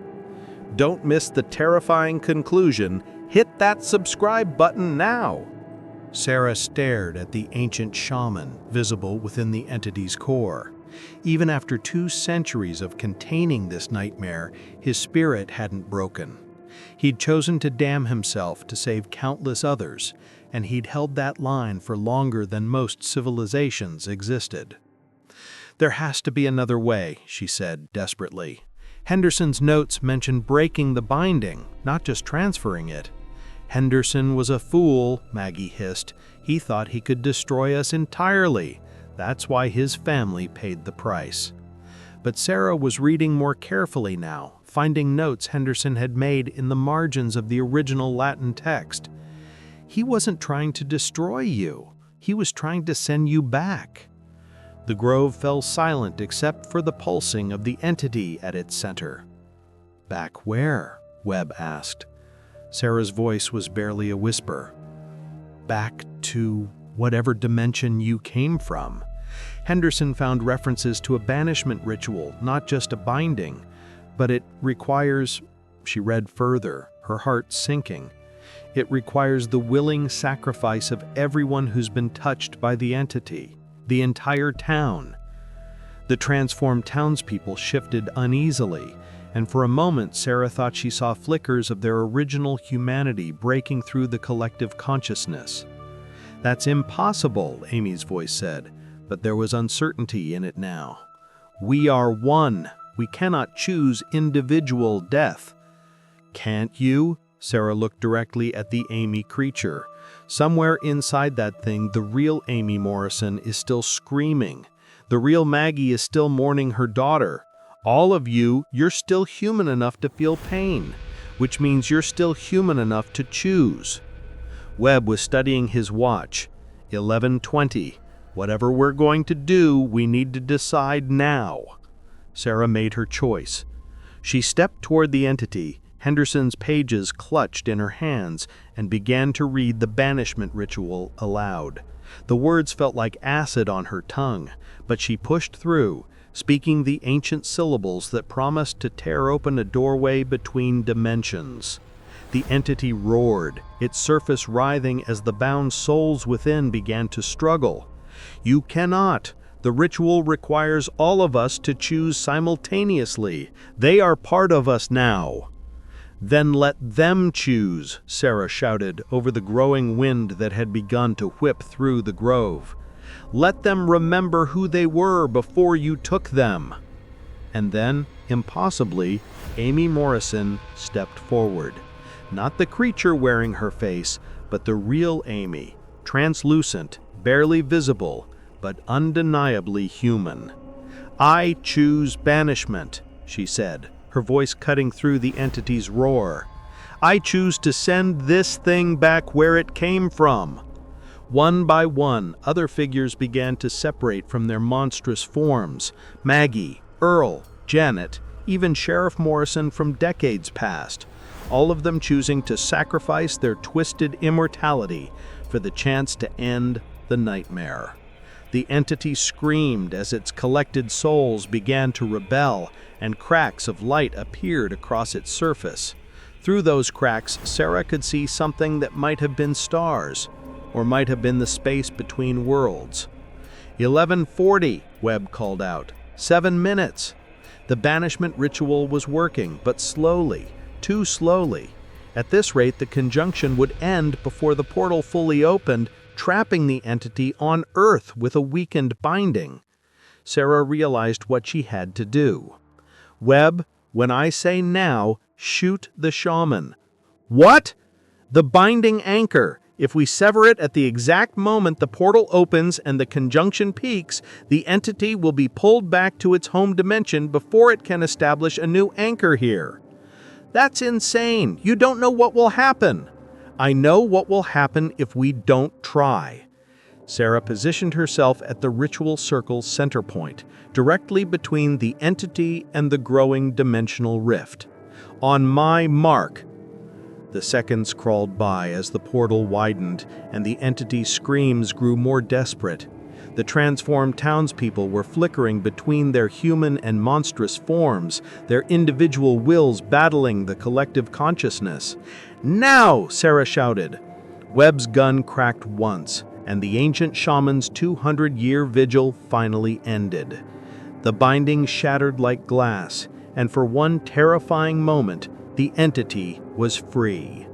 Don't miss the terrifying conclusion. Hit that subscribe button now. Sarah stared at the ancient shaman visible within the entity's core. Even after 2 centuries of containing this nightmare, his spirit hadn't broken. He'd chosen to damn himself to save countless others, and he'd held that line for longer than most civilizations existed. "There has to be another way," she said desperately. "Henderson's notes mention breaking the binding, not just transferring it." "Henderson was a fool," Maggie hissed. "He thought he could destroy us entirely. That's why his family paid the price." But Sarah was reading more carefully now, finding notes Henderson had made in the margins of the original Latin text. "He wasn't trying to destroy you. He was trying to send you back." The grove fell silent except for the pulsing of the entity at its center. "Back where?" Webb asked. Sarah's voice was barely a whisper. "Back to whatever dimension you came from." Henderson found references to a banishment ritual, not just a binding. "But it requires," she read further, her heart sinking, "it requires the willing sacrifice of everyone who's been touched by the entity, the entire town." The transformed townspeople shifted uneasily, and for a moment Sarah thought she saw flickers of their original humanity breaking through the collective consciousness. "That's impossible," Amy's voice said, but there was uncertainty in it now. "We are one. We cannot choose individual death." "Can't you?" Sarah looked directly at the Amy creature. Somewhere inside that thing, the real Amy Morrison is still screaming. The real Maggie is still mourning her daughter. All of you, you're still human enough to feel pain, which means you're still human enough to choose. Webb was studying his watch. 11:20. Whatever we're going to do, we need to decide now. Sarah made her choice. She stepped toward the entity, Henderson's pages clutched in her hands, and began to read the banishment ritual aloud. The words felt like acid on her tongue, but she pushed through, speaking the ancient syllables that promised to tear open a doorway between dimensions. The entity roared, its surface writhing as the bound souls within began to struggle. "You cannot! The ritual requires all of us to choose simultaneously. They are part of us now." "Then let them choose," Sarah shouted over the growing wind that had begun to whip through the grove. "Let them remember who they were before you took them." And then, impossibly, Amy Morrison stepped forward. Not the creature wearing her face, but the real Amy, translucent, barely visible, but undeniably human. "I choose banishment," she said, her voice cutting through the entity's roar. "I choose to send this thing back where it came from." One by one, other figures began to separate from their monstrous forms. Maggie, Earl, Janet, even Sheriff Morrison from decades past, all of them choosing to sacrifice their twisted immortality for the chance to end the nightmare. The entity screamed as its collected souls began to rebel, and cracks of light appeared across its surface. Through those cracks, Sarah could see something that might have been stars, or might have been the space between worlds. 11:40, Webb called out. 7 minutes. The banishment ritual was working, but slowly, too slowly. At this rate, the conjunction would end before the portal fully opened, trapping the entity on Earth with a weakened binding. Sarah realized what she had to do. "Webb, when I say now, shoot the shaman." "What?" "The binding anchor. If we sever it at the exact moment the portal opens and the conjunction peaks, the entity will be pulled back to its home dimension before it can establish a new anchor here." "That's insane. You don't know what will happen." "I know what will happen if we don't try." Sarah positioned herself at the ritual circle's center point, directly between the entity and the growing dimensional rift. "On my mark." The seconds crawled by as the portal widened and the entity's screams grew more desperate. The transformed townspeople were flickering between their human and monstrous forms, their individual wills battling the collective consciousness. "Now!" Sarah shouted. Webb's gun cracked once, and the ancient shaman's 200-year vigil finally ended. The binding shattered like glass, and for one terrifying moment, the entity was free.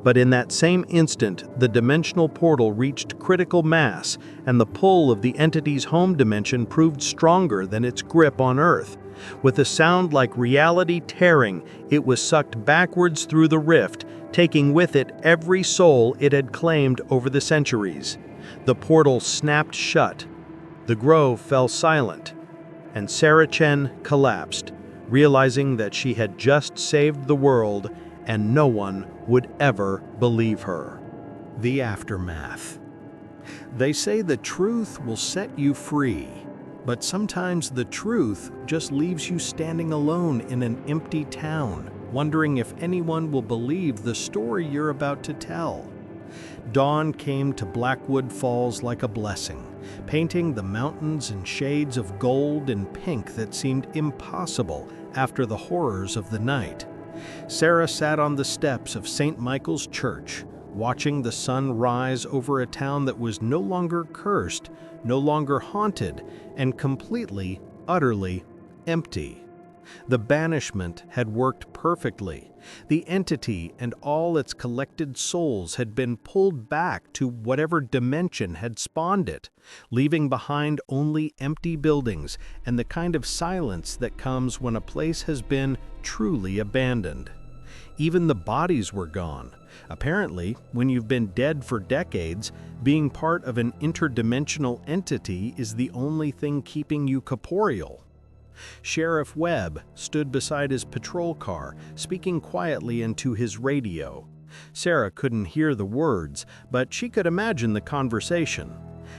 But in that same instant, the dimensional portal reached critical mass, and the pull of the entity's home dimension proved stronger than its grip on Earth. With a sound like reality tearing, it was sucked backwards through the rift, taking with it every soul it had claimed over the centuries. The portal snapped shut. The grove fell silent, and Sarah Chen collapsed, realizing that she had just saved the world and no one would ever believe her. The aftermath. They say the truth will set you free, but sometimes the truth just leaves you standing alone in an empty town, wondering if anyone will believe the story you're about to tell. Dawn came to Blackwood Falls like a blessing, painting the mountains in shades of gold and pink that seemed impossible after the horrors of the night. Sarah sat on the steps of St. Michael's Church, watching the sun rise over a town that was no longer cursed, no longer haunted, and completely, utterly empty. The banishment had worked perfectly. The entity and all its collected souls had been pulled back to whatever dimension had spawned it, leaving behind only empty buildings and the kind of silence that comes when a place has been truly abandoned. Even the bodies were gone. Apparently, when you've been dead for decades, being part of an interdimensional entity is the only thing keeping you corporeal. Sheriff Webb stood beside his patrol car, speaking quietly into his radio. Sarah couldn't hear the words, but she could imagine the conversation.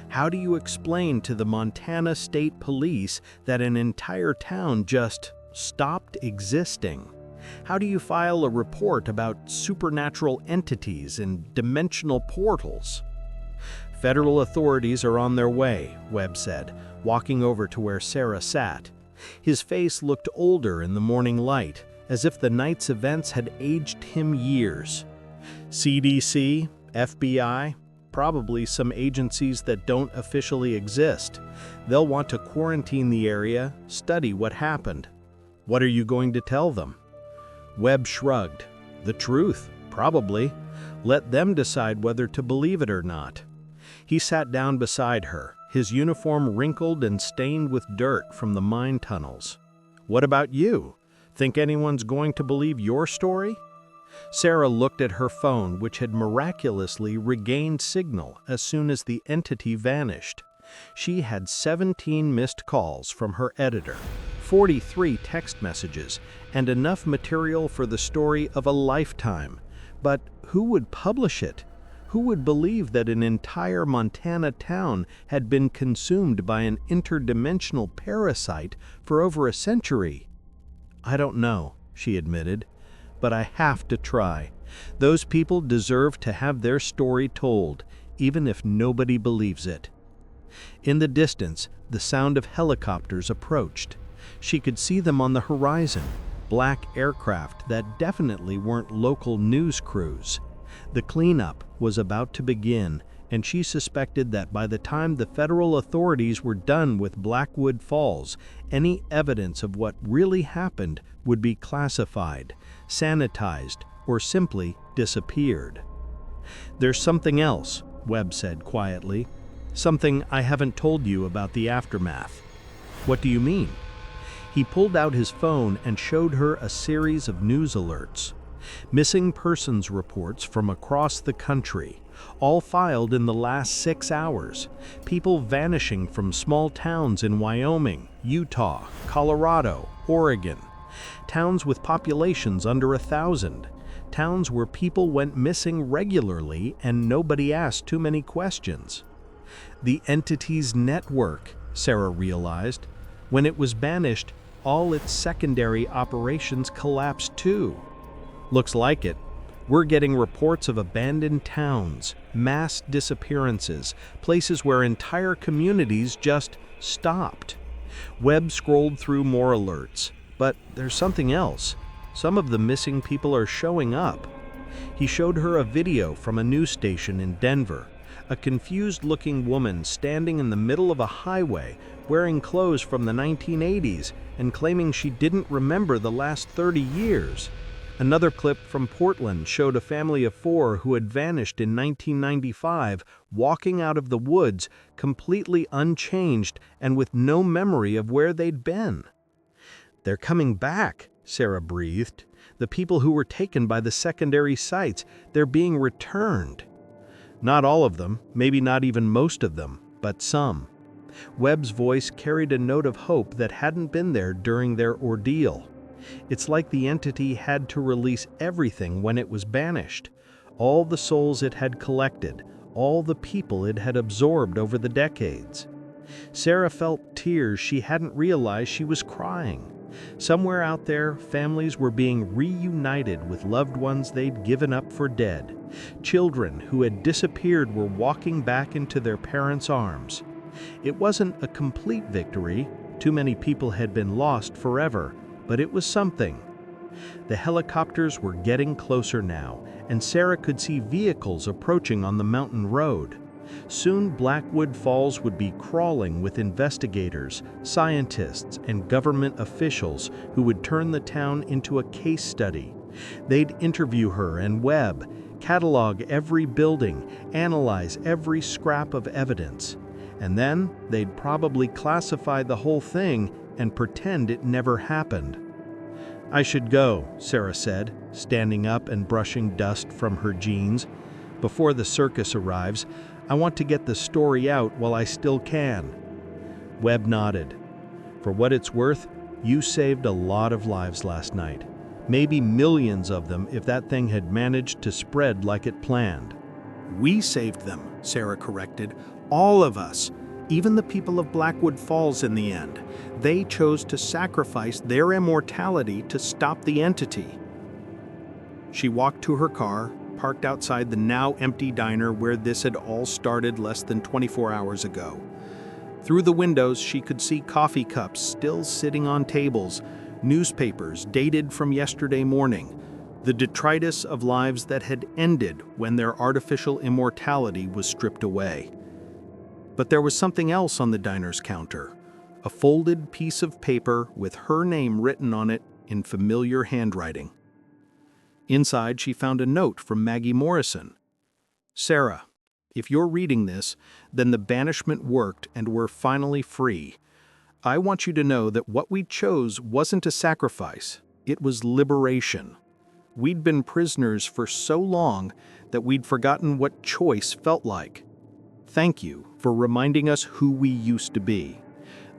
How do you explain to the Montana State Police that an entire town just stopped existing? How do you file a report about supernatural entities and dimensional portals? "Federal authorities are on their way," Webb said, walking over to where Sarah sat. His face looked older in the morning light, as if the night's events had aged him years. "CDC, FBI, probably some agencies that don't officially exist. They'll want to quarantine the area, study what happened." "What are you going to tell them?" Webb shrugged. "The truth, probably. Let them decide whether to believe it or not." He sat down beside her, his uniform wrinkled and stained with dirt from the mine tunnels. "What about you? Think anyone's going to believe your story? Sarah looked at her phone, which had miraculously regained signal as soon as the entity vanished. She had 17 missed calls from her editor, 43 text messages, and enough material for the story of a lifetime. But who would publish it? Who would believe that an entire Montana town had been consumed by an interdimensional parasite for over a century? I don't know, she admitted, but I have to try. Those people deserve to have their story told, even if nobody believes it. In the distance, the sound of helicopters approached. She could see them on the horizon, black aircraft that definitely weren't local news crews. The cleanup was about to begin, and she suspected that by the time the federal authorities were done with Blackwood Falls, any evidence of what really happened would be classified, sanitized, or simply disappeared. "There's something else," Webb said quietly. "Something I haven't told you about the aftermath." "What do you mean?" He pulled out his phone and showed her a series of news alerts. Missing persons reports from across the country, all filed in the last 6 hours. People vanishing from small towns in Wyoming, Utah, Colorado, Oregon. Towns with populations under 1,000. Towns where people went missing regularly and nobody asked too many questions. The entity's network, Sarah realized. When it was banished, all its secondary operations collapsed too. Looks like it. We're getting reports of abandoned towns, mass disappearances, places where entire communities just stopped. Webb scrolled through more alerts, but there's something else. Some of the missing people are showing up. He showed her a video from a news station in Denver. A confused-looking woman standing in the middle of a highway, wearing clothes from the 1980s and claiming she didn't remember the last 30 years. Another clip from Portland showed a family of 4 who had vanished in 1995, walking out of the woods, completely unchanged and with no memory of where they'd been. "They're coming back," Sarah breathed. "The people who were taken by the secondary sites, they're being returned." "Not all of them, maybe not even most of them, but some." Webb's voice carried a note of hope that hadn't been there during their ordeal. It's like the entity had to release everything when it was banished. All the souls it had collected, all the people it had absorbed over the decades. Sarah felt tears she hadn't realized she was crying. Somewhere out there, families were being reunited with loved ones they'd given up for dead. Children who had disappeared were walking back into their parents' arms. It wasn't a complete victory. Too many people had been lost forever. But it was something. The helicopters were getting closer now, and Sarah could see vehicles approaching on the mountain road. Soon Blackwood Falls would be crawling with investigators, scientists, and government officials who would turn the town into a case study. They'd interview her and Webb, catalog every building, analyze every scrap of evidence. And then they'd probably classify the whole thing and pretend it never happened. "I should go," Sarah said, standing up and brushing dust from her jeans. "Before the circus arrives, I want to get the story out while I still can." Webb nodded. "For what it's worth, you saved a lot of lives last night. Maybe millions of them if that thing had managed to spread like it planned." "We saved them," Sarah corrected. "All of us. Even the people of Blackwood Falls in the end. They chose to sacrifice their immortality to stop the entity." She walked to her car, parked outside the now empty diner where this had all started less than 24 hours ago. Through the windows, she could see coffee cups still sitting on tables, newspapers dated from yesterday morning, the detritus of lives that had ended when their artificial immortality was stripped away. But there was something else on the diner's counter, a folded piece of paper with her name written on it in familiar handwriting. Inside, she found a note from Maggie Morrison. "Sarah, if you're reading this, then the banishment worked and we're finally free. I want you to know that what we chose wasn't a sacrifice. It was liberation. We'd been prisoners for so long that we'd forgotten what choice felt like. Thank you for reminding us who we used to be.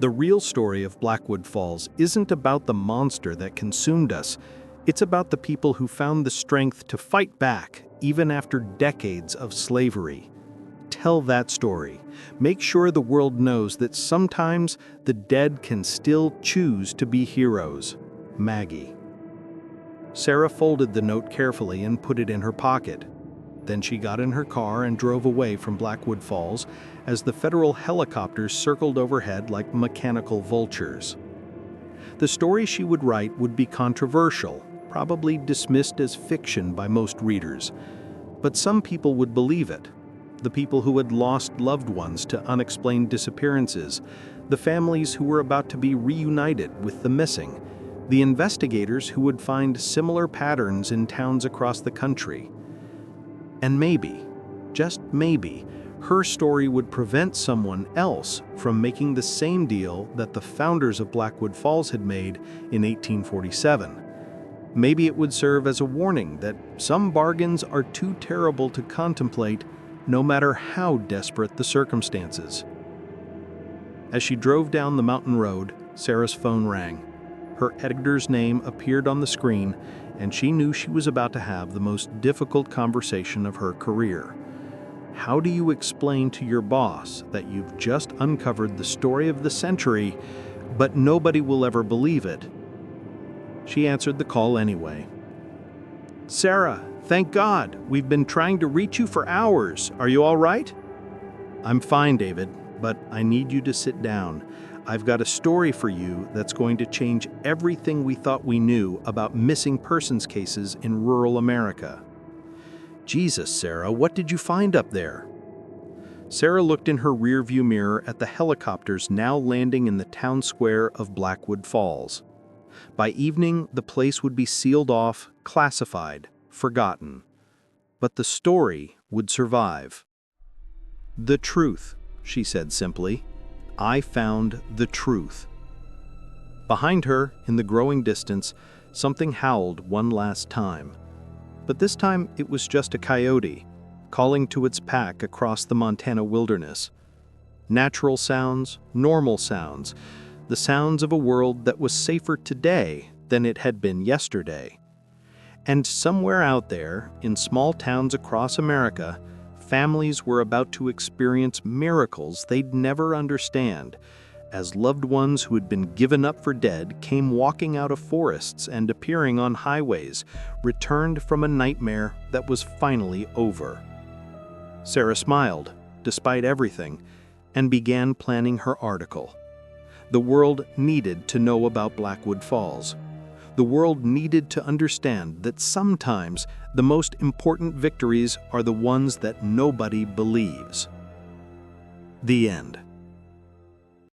The real story of Blackwood Falls isn't about the monster that consumed us. It's about the people who found the strength to fight back, even after decades of slavery. Tell that story. Make sure the world knows that sometimes the dead can still choose to be heroes. Maggie. Sarah folded the note carefully and put it in her pocket. Then she got in her car and drove away from Blackwood Falls as the federal helicopters circled overhead like mechanical vultures. The story she would write would be controversial, probably dismissed as fiction by most readers. But some people would believe it. The people who had lost loved ones to unexplained disappearances, the families who were about to be reunited with the missing, the investigators who would find similar patterns in towns across the country. And maybe, just maybe, her story would prevent someone else from making the same deal that the founders of Blackwood Falls had made in 1847. Maybe it would serve as a warning that some bargains are too terrible to contemplate, no matter how desperate the circumstances. As she drove down the mountain road, Sarah's phone rang. Her editor's name appeared on the screen, and she knew she was about to have the most difficult conversation of her career. How do you explain to your boss that you've just uncovered the story of the century, but nobody will ever believe it? She answered the call anyway. "Sarah, thank God. We've been trying to reach you for hours. Are you all right?" "I'm fine, David, but I need you to sit down. I've got a story for you that's going to change everything we thought we knew about missing persons cases in rural America." "Jesus, Sarah, what did you find up there?" Sarah looked in her rearview mirror at the helicopters now landing in the town square of Blackwood Falls. By evening, the place would be sealed off, classified, forgotten. But the story would survive. "The truth," she said simply. "I found the truth." Behind her, in the growing distance, something howled one last time. But this time it was just a coyote, calling to its pack across the Montana wilderness. Natural sounds, normal sounds, the sounds of a world that was safer today than it had been yesterday. And somewhere out there, in small towns across America, families were about to experience miracles they'd never understand, as loved ones who had been given up for dead came walking out of forests and appearing on highways, returned from a nightmare that was finally over. Sarah smiled, despite everything, and began planning her article. The world needed to know about Blackwood Falls. The world needed to understand that sometimes the most important victories are the ones that nobody believes. The end.